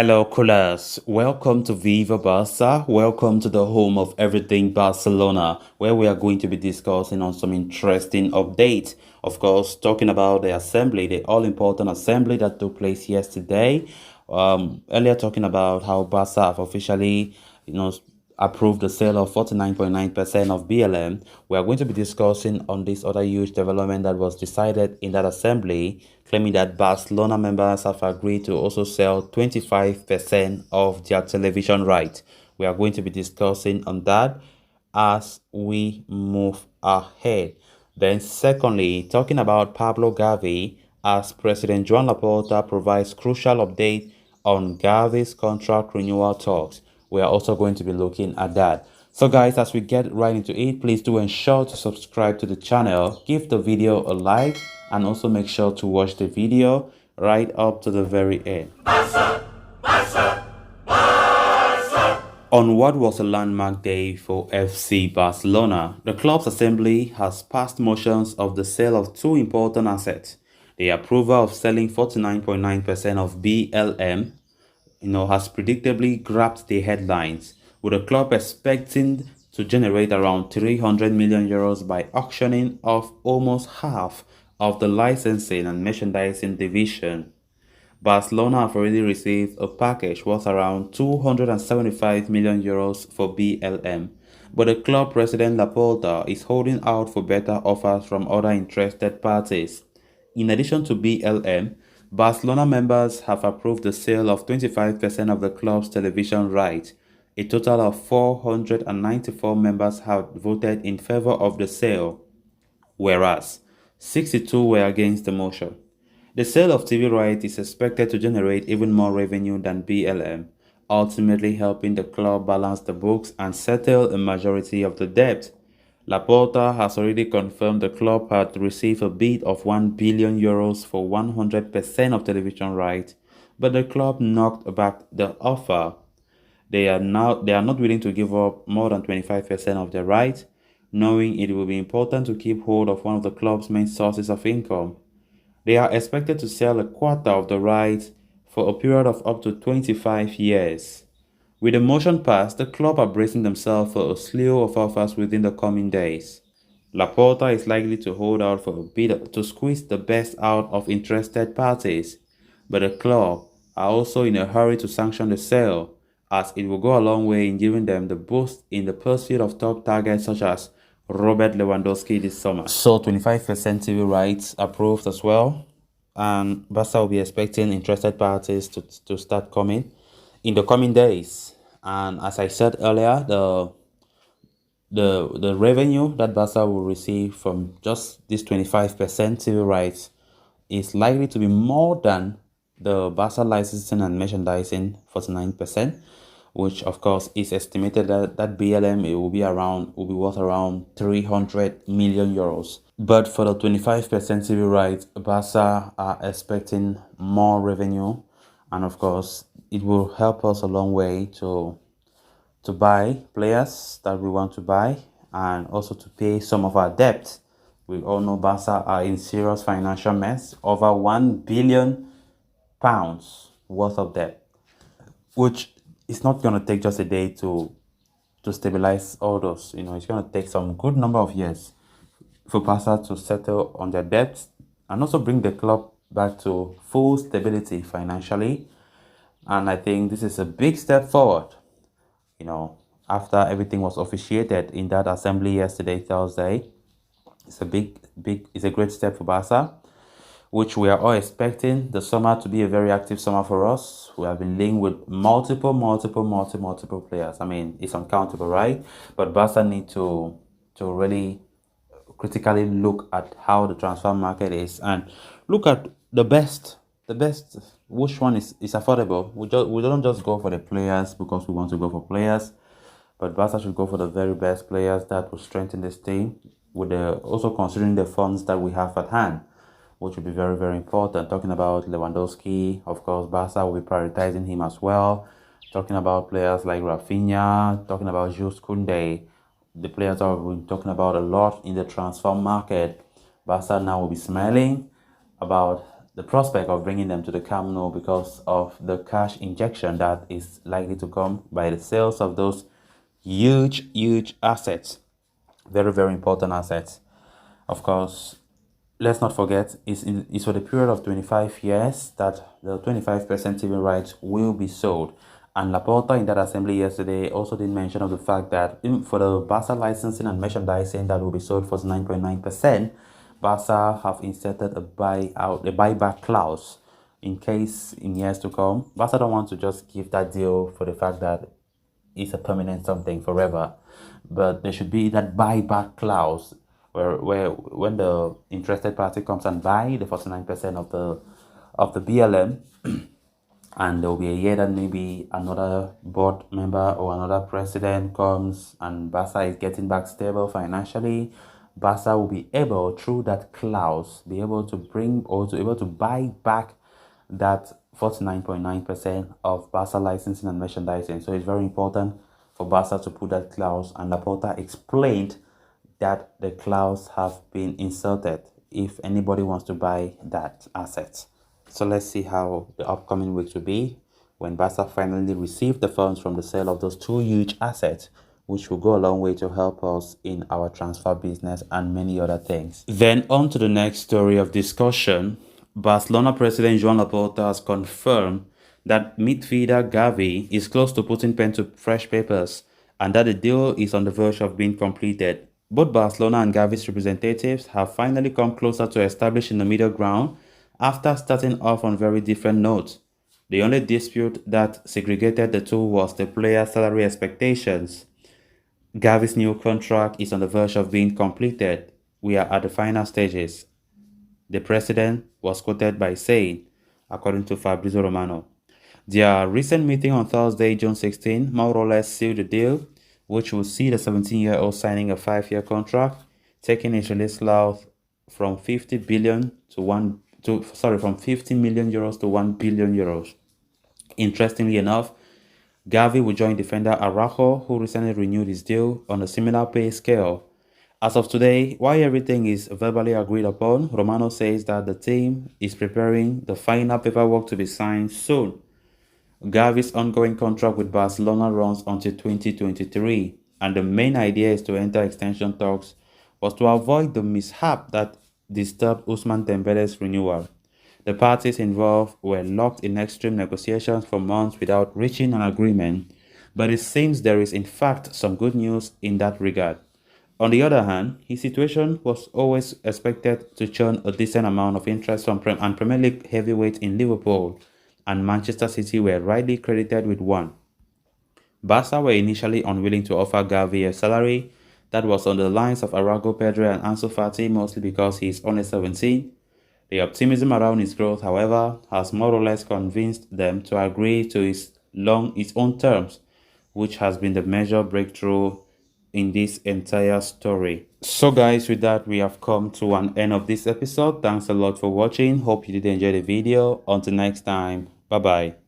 Hello, coolers. Welcome to Viva Barca. Welcome to the home of everything Barcelona, where we are going to be discussing on some interesting updates. Of course, talking about the assembly, the all-important assembly that took place yesterday. Earlier talking about how Barca have officially, approved the sale of 49.9% of BLM. We are going to be discussing on this other huge development that was decided in that assembly, claiming that Barcelona members have agreed to also sell 25% of their television rights. We are going to be discussing on that as we move ahead. Then secondly, talking about Pablo Gavi, as President Joan Laporta provides crucial update on Gavi's contract renewal talks. We are also going to be looking at that. So guys, as we get right into it, please do ensure to subscribe to the channel, give the video a like, and also make sure to watch the video right up to the very end. On what was a landmark day for FC Barcelona, the club's assembly has passed motions of the sale of two important assets. The approval of selling 49.9% of BLM, has predictably grabbed the headlines, with the club expecting to generate around 300 million euros by auctioning off almost half of the licensing and merchandising division. Barcelona have already received a package worth around 275 million euros for BLM, but the club president Laporta is holding out for better offers from other interested parties. In addition to BLM, Barcelona members have approved the sale of 25% of the club's television rights. A total of 494 members have voted in favor of the sale, whereas 62 were against the motion. The sale of TV rights is expected to generate even more revenue than BLM, ultimately helping the club balance the books and settle a majority of the debt. Laporta has already confirmed the club had received a bid of 1 billion euros for 100% of television rights, but the club knocked back the offer. They are not willing to give up more than 25% of their rights, knowing it will be important to keep hold of one of the club's main sources of income. They are expected to sell a quarter of the rights for a period of up to 25 years. With the motion passed, the club are bracing themselves for a slew of offers within the coming days. Laporta is likely to hold out for a bid to squeeze the best out of interested parties, but the club are also in a hurry to sanction the sale, as it will go a long way in giving them the boost in the pursuit of top targets such as Robert Lewandowski this summer. So 25% TV rights approved as well, and Barca will be expecting interested parties to start coming in the coming days. And as I said earlier, the revenue that Barca will receive from just this 25% TV rights is likely to be more than the Barca licensing and merchandising 49%, which of course is estimated that BLM it will be worth around 300 million euros. But for the 25% TV rights, Barca are expecting more revenue, and of course it will help us a long way to buy players that we want to buy and also to pay some of our debt. We all know Barca are in serious financial mess, over 1 billion pounds worth of debt, which is not going to take just a day to stabilize all those. It's going to take some good number of years for Barca to settle on their debts and also bring the club back to full stability financially. And I think this is a big step forward. After everything was officiated in that assembly yesterday, Thursday, it's a great step for Barca, which we are all expecting the summer to be a very active summer for us. We have been linked with multiple players. I mean, it's uncountable, right? But Barca need to really critically look at how the transfer market is and look at the best, which one is affordable. We don't just go for the players because we want to go for players, but Barca should go for the very best players that will strengthen this team, with also considering the funds that we have at hand, which will be very, very important. Talking about Lewandowski, of course, Barca will be prioritizing him as well. Talking about players like Rafinha, talking about Jules Koundé, the players that we've been talking about a lot in the transfer market. Barca now will be smiling about the prospect of bringing them to the Camp Nou because of the cash injection that is likely to come by the sales of those huge assets. Very, very important assets. Of course, let's not forget, it's for the period of 25 years that the 25% TV rights will be sold. And Laporta in that assembly yesterday also did mention of the fact that for the Barca licensing and merchandising that will be sold for 9.9%, Barca have inserted a buyback clause in case in years to come. Barca don't want to just give that deal for the fact that it's a permanent something forever, but there should be that buyback clause where when the interested party comes and buy the 49% of the BLM, and there will be a year that maybe another board member or another president comes and Barca is getting back stable financially, Barca will be able, through that clause, be able to bring or to able to buy back that 49.9% of Barca licensing and merchandising. So it's very important for Barca to put that clause, and Laporta explained that the clause have been inserted if anybody wants to buy that asset. So let's see how the upcoming weeks will be when Barca finally receive the funds from the sale of those two huge assets, which will go a long way to help us in our transfer business and many other things. Then on to the next story of discussion. Barcelona president Joan Laporta has confirmed that midfielder Gavi is close to putting pen to fresh papers and that the deal is on the verge of being completed. Both Barcelona and Gavi's representatives have finally come closer to establishing the middle ground after starting off on very different notes. The only dispute that segregated the two was the player's salary expectations. Gavi's new contract is on the verge of being completed. We are at the final stages. The president was quoted by saying, according to Fabrizio Romano. Their recent meeting on Thursday, June 16, more or less sealed the deal, which will see the 17-year-old signing a 5-year contract, taking his release clause from 50 million euros to 1 billion euros. Interestingly enough, Gavi will join defender Araujo, who recently renewed his deal on a similar pay scale. As of today, while everything is verbally agreed upon, Romano says that the team is preparing the final paperwork to be signed soon. Gavi's ongoing contract with Barcelona runs until 2023, and the main idea is to enter extension talks was to avoid the mishap that disturbed Ousmane Dembele's renewal. The parties involved were locked in extreme negotiations for months without reaching an agreement, but it seems there is in fact some good news in that regard. On the other hand, his situation was always expected to churn a decent amount of interest from and Premier League heavyweights in Liverpool and Manchester City were rightly credited with one. Barca were initially unwilling to offer Gavi a salary that was on the lines of Araujo, Pedro and Ansu Fati, mostly because he is only 17. The optimism around his growth, however, has more or less convinced them to agree to his own terms, which has been the major breakthrough in this entire story. So guys, with that, we have come to an end of this episode. Thanks a lot for watching. Hope you did enjoy the video. Until next time, bye bye.